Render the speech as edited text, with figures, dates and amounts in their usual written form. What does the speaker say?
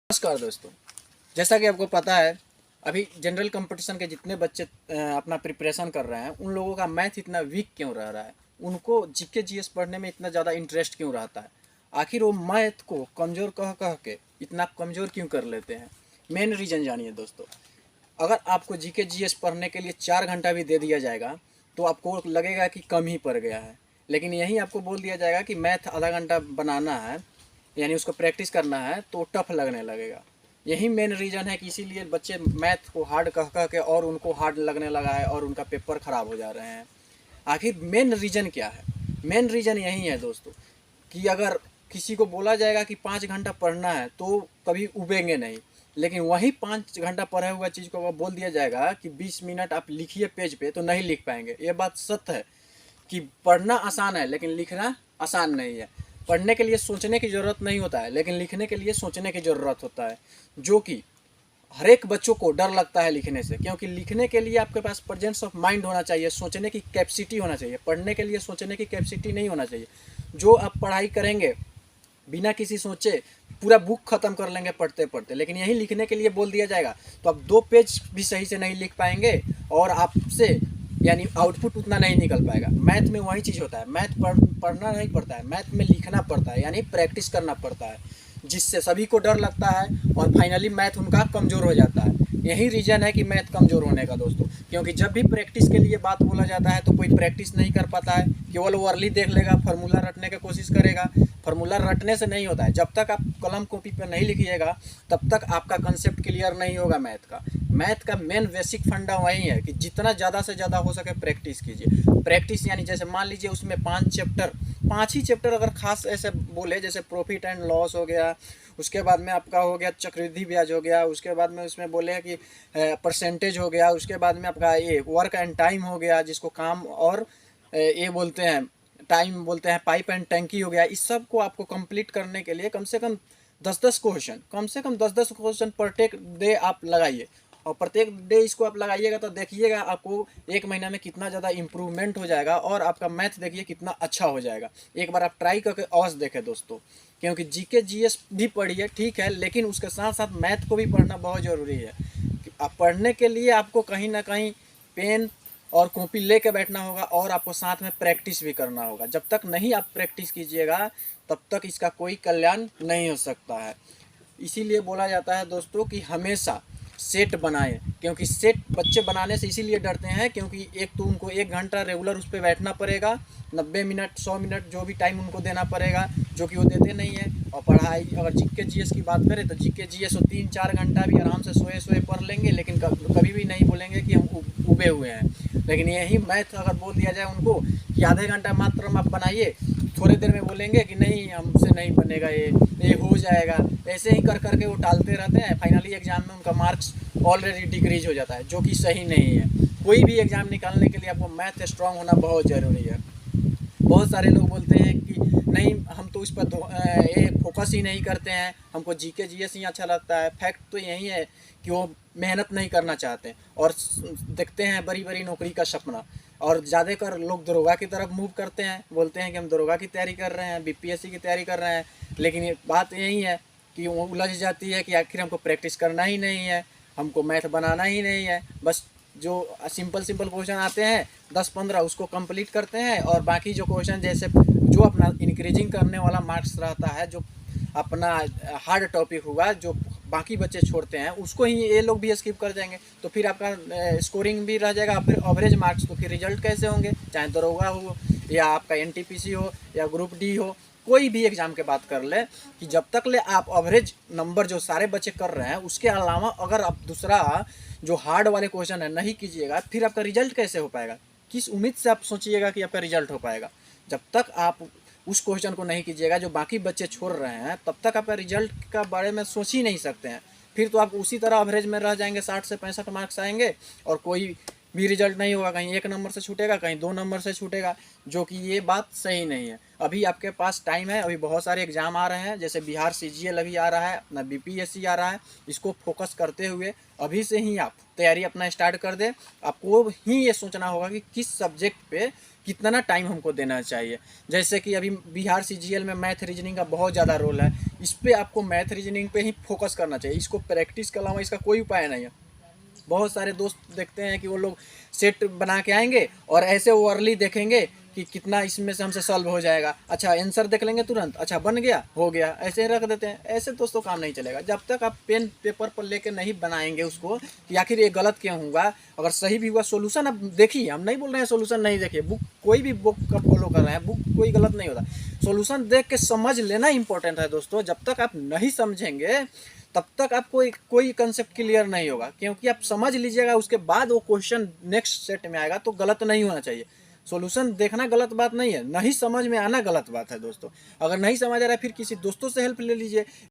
नमस्कार दोस्तों। जैसा कि आपको पता है, अभी जनरल कंपटीशन के जितने बच्चे अपना प्रिपरेशन कर रहे हैं उन लोगों का मैथ इतना वीक क्यों रह रहा है, उनको जीके जीएस पढ़ने में इतना ज़्यादा इंटरेस्ट क्यों रहता है, आखिर वो मैथ को कमज़ोर कह कह के इतना कमज़ोर क्यों कर लेते हैं। मेन रीज़न जानिए दोस्तों। अगर आपको जीके जीएस पढ़ने के लिए 4 घंटा भी दे दिया जाएगा तो आपको लगेगा कि कम ही पड़ गया है, लेकिन यहीं आपको बोल दिया जाएगा कि मैथ आधा घंटा बनाना है, यानी उसको प्रैक्टिस करना है, तो टफ लगने लगेगा। यही मेन रीज़न है कि इसीलिए बच्चे मैथ को हार्ड कह कह के और उनको हार्ड लगने लगा है और उनका पेपर ख़राब हो जा रहे हैं। आखिर मेन रीज़न क्या है? मेन रीज़न यही है दोस्तों कि अगर किसी को बोला जाएगा कि 5 घंटा पढ़ना है तो कभी उबेंगे नहीं, लेकिन वही 5 घंटा पढ़ा हुआ चीज़ को अगर बोल दिया जाएगा कि 20 मिनट आप लिखिए पेज पे, तो नहीं लिख पाएंगे। ये बात सत्य है कि पढ़ना आसान है लेकिन लिखना आसान नहीं है। पढ़ने के लिए सोचने की ज़रूरत नहीं होता है, लेकिन लिखने के लिए सोचने की ज़रूरत होता है, जो कि हर एक बच्चों को डर लगता है लिखने से। क्योंकि लिखने के लिए आपके पास प्रेजेंस ऑफ माइंड होना चाहिए, सोचने की कैपेसिटी होना चाहिए। पढ़ने के लिए सोचने की कैपेसिटी नहीं होना चाहिए। जो आप पढ़ाई करेंगे बिना किसी सोचे पूरा बुक खत्म कर लेंगे पढ़ते पढ़ते, लेकिन यही लिखने के लिए बोल दिया जाएगा तो आप 2 पेज भी सही से नहीं लिख पाएंगे और आपसे यानी आउटपुट उतना नहीं निकल पाएगा। मैथ में वही चीज़ होता है, मैथ पढ़ना नहीं पड़ता है, मैथ में लिखना पड़ता है, यानी प्रैक्टिस करना पड़ता है, जिससे सभी को डर लगता है और फाइनली मैथ उनका कमज़ोर हो जाता है। यही रीज़न है कि मैथ कमज़ोर होने का दोस्तों, क्योंकि जब भी प्रैक्टिस के लिए बात बोला जाता है तो कोई प्रैक्टिस नहीं कर पाता है, केवल वर्ली देख लेगा, फार्मूला रटने की कोशिश करेगा। फार्मूला रटने से नहीं होता है, जब तक आप कलम कॉपी पर नहीं लिखिएगा तब तक आपका कंसेप्ट क्लियर नहीं होगा मैथ का। मैथ का मेन बेसिक फंडा वही है कि जितना ज़्यादा से ज़्यादा हो सके प्रैक्टिस कीजिए। प्रैक्टिस यानी जैसे मान लीजिए उसमें 5 ही चैप्टर अगर खास ऐसे बोले, जैसे प्रॉफिट एंड लॉस हो गया, उसके बाद में आपका हो गया चक्रवृद्धि ब्याज हो गया, उसके बाद में उसमें बोले कि परसेंटेज हो गया, उसके बाद में आपका ये वर्क एंड टाइम हो गया, जिसको काम और ये बोलते हैं टाइम बोलते हैं, पाइप एंड टैंकी हो गया। इस सब को आपको कंप्लीट करने के लिए कम से कम 10-10 क्वेश्चन पर डे आप लगाइए, और प्रत्येक डे इसको आप लगाइएगा तो देखिएगा आपको 1 महीना में कितना ज़्यादा इम्प्रूवमेंट हो जाएगा और आपका मैथ देखिए कितना अच्छा हो जाएगा। एक बार आप ट्राई करके अवश्य देखें दोस्तों, क्योंकि जीके जीएस भी पढ़िए ठीक है, लेकिन उसके साथ साथ मैथ को भी पढ़ना बहुत ज़रूरी है। आप पढ़ने के लिए आपको कहीं ना कहीं पेन और कॉपी लेके बैठना होगा और आपको साथ में प्रैक्टिस भी करना होगा। जब तक नहीं आप प्रैक्टिस कीजिएगा तब तक इसका कोई कल्याण नहीं हो सकता है। इसीलिए बोला जाता है दोस्तों कि हमेशा सेट बनाएं, क्योंकि सेट बच्चे बनाने से इसीलिए डरते हैं क्योंकि एक तो उनको 1 घंटा रेगुलर उस पर बैठना पड़ेगा, 90 मिनट 100 मिनट जो भी टाइम उनको देना पड़ेगा, जो कि वो देते नहीं है। और पढ़ाई अगर जीके जीएस की बात करें तो जीके जीएस वो 3-4 घंटा भी आराम से सोए सोए पढ़ लेंगे, लेकिन कभी भी नहीं बोलेंगे कि हम उबे हुए हैं। लेकिन यही मैथ अगर बोल दिया जाए उनको कि आधे घंटा मात्र आप बनाइए, थोड़ी देर में बोलेंगे कि नहीं हमसे नहीं बनेगा, ये हो जाएगा। ऐसे ही कर करके वो टालते रहते हैं, फाइनली एग्जाम में उनका मार्क्स ऑलरेडी डिक्रीज हो जाता है, जो कि सही नहीं है। कोई भी एग्ज़ाम निकालने के लिए आपको मैथ स्ट्रांग होना बहुत ज़रूरी है। बहुत सारे लोग बोलते हैं कि नहीं हम तो इस पर ये फोकस ही नहीं करते हैं, हमको जीके जीएस ही अच्छा लगता है। फैक्ट तो यही है कि वो मेहनत नहीं करना चाहते और देखते हैं बड़ी बड़ी नौकरी का सपना, और ज़्यादातर लोग दरोगा की तरफ मूव करते हैं, बोलते हैं कि हम दरोगा की तैयारी कर रहे हैं, बीपीएससी की तैयारी कर रहे हैं। लेकिन ये बात यही है कि वो उलझ जाती है कि आखिर हमको प्रैक्टिस करना ही नहीं है, हमको मैथ बनाना ही नहीं है। बस जो सिंपल क्वेश्चन आते हैं 10-15 उसको कंप्लीट करते हैं, और बाकी जो क्वेश्चन जैसे जो अपना इंक्रीजिंग करने वाला मार्क्स रहता है, जो अपना हार्ड टॉपिक हुआ जो बाकी बच्चे छोड़ते हैं, उसको ही ये लोग भी स्किप कर जाएंगे। तो फिर आपका स्कोरिंग भी रह जाएगा, फिर एवरेज मार्क्स, तो फिर रिजल्ट कैसे होंगे? चाहे दरोगा हो या आपका एनटीपीसी हो या ग्रुप डी हो, कोई भी एग्ज़ाम के बात कर ले, कि जब तक ले आप एवरेज नंबर जो सारे बच्चे कर रहे हैं उसके अलावा अगर आप दूसरा जो हार्ड वाले क्वेश्चन है नहीं कीजिएगा, फिर आपका रिजल्ट कैसे हो पाएगा? किस उम्मीद से आप सोचिएगा कि आपका रिजल्ट हो पाएगा? जब तक आप उस क्वेश्चन को नहीं कीजिएगा जो बाकी बच्चे छोड़ रहे हैं, तब तक आपका रिजल्ट का बारे में सोच ही नहीं सकते हैं। फिर तो आप उसी तरह एवरेज में रह जाएंगे, 60 से 65 मार्क्स आएंगे और कोई भी रिजल्ट नहीं होगा, कहीं 1 नंबर से छूटेगा, कहीं 2 नंबर से छूटेगा, जो कि ये बात सही नहीं है। अभी आपके पास टाइम है, अभी बहुत सारे एग्जाम आ रहे हैं, जैसे बिहार सीजीएल अभी आ रहा है, अपना बीपीएससी आ रहा है। इसको फोकस करते हुए अभी से ही आप तैयारी अपना स्टार्ट कर दें। आपको ही ये सोचना होगा कि किस सब्जेक्ट पे कितना टाइम हमको देना चाहिए। जैसे कि अभी बिहार सीजीएल में मैथ रीजनिंग का बहुत ज़्यादा रोल है, इस पर आपको मैथ रीजनिंग पे ही फोकस करना चाहिए। इसको प्रैक्टिस के अलावा इसका कोई उपाय नहीं है। बहुत सारे दोस्त देखते हैं कि वो लोग सेट बना के आएंगे और ऐसे वो अर्ली देखेंगे कि कितना इसमें से हमसे सॉल्व हो जाएगा, अच्छा आंसर देख लेंगे तुरंत, अच्छा बन गया हो गया, ऐसे ही रख देते हैं। ऐसे दोस्तों काम नहीं चलेगा। जब तक आप पेन पेपर पर लेके नहीं बनाएंगे उसको कि आखिर ये गलत क्यों हुआ, अगर सही भी हुआ सोल्यूशन आप देखिए। हम नहीं बोल रहे हैं सोल्यूशन नहीं देखिए, बुक कोई भी बुक का फॉलो कर रहे हैं, बुक कोई गलत नहीं होता, सोल्यूशन देख के समझ लेना इंपॉर्टेंट है दोस्तों। जब तक आप नहीं समझेंगे तब तक आपको कोई कंसेप्ट क्लियर नहीं होगा, क्योंकि आप समझ लीजिएगा उसके बाद वो क्वेश्चन नेक्स्ट सेट में आएगा तो गलत नहीं होना चाहिए। सॉल्यूशन देखना गलत बात नहीं है, नहीं समझ में आना गलत बात है दोस्तों। अगर नहीं समझ आ रहा है फिर किसी दोस्तों से हेल्प ले लीजिए।